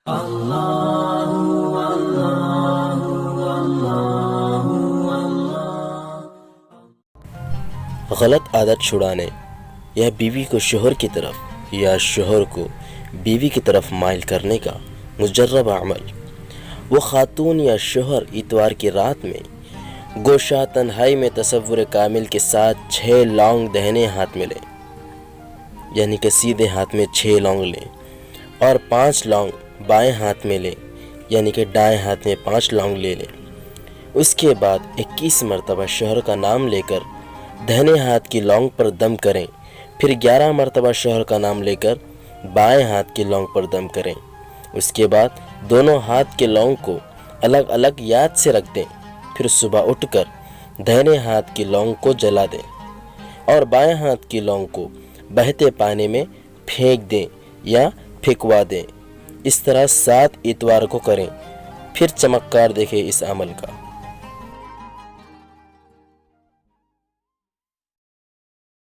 غلط عادت چھڑانے یا بیوی کو شوہر کی طرف یا شوہر کو بیوی کی طرف مائل کرنے کا مجرب عمل۔ وہ خاتون یا شوہر اتوار کی رات میں گوشہ تنہائی میں تصور کامل کے ساتھ 6 لونگ دہنے ہاتھ میں لیں، یعنی کہ سیدھے ہاتھ میں 6 لونگ لیں، اور 5 لونگ بائیں ہاتھ میں لیں، یعنی کہ دائیں ہاتھ میں 5 لونگ لے لیں۔ اس کے بعد 21 مرتبہ شوہر کا نام لے کر دہنے ہاتھ کی لونگ پر دم کریں، پھر 11 مرتبہ شوہر کا نام لے کر بائیں ہاتھ کی لونگ پر دم کریں۔ اس کے بعد دونوں ہاتھ کے لونگ کو الگ الگ یاد سے رکھ دیں، پھر صبح اٹھ کر دہنے ہاتھ کی لونگ کو جلا دیں اور بائیں ہاتھ کی لونگ کو بہتے پانی میں پھینک دیں یا پھینکوا دیں۔ اس طرح 7 اتوار کو کریں، پھر چمکار دیکھیں اس عمل کا۔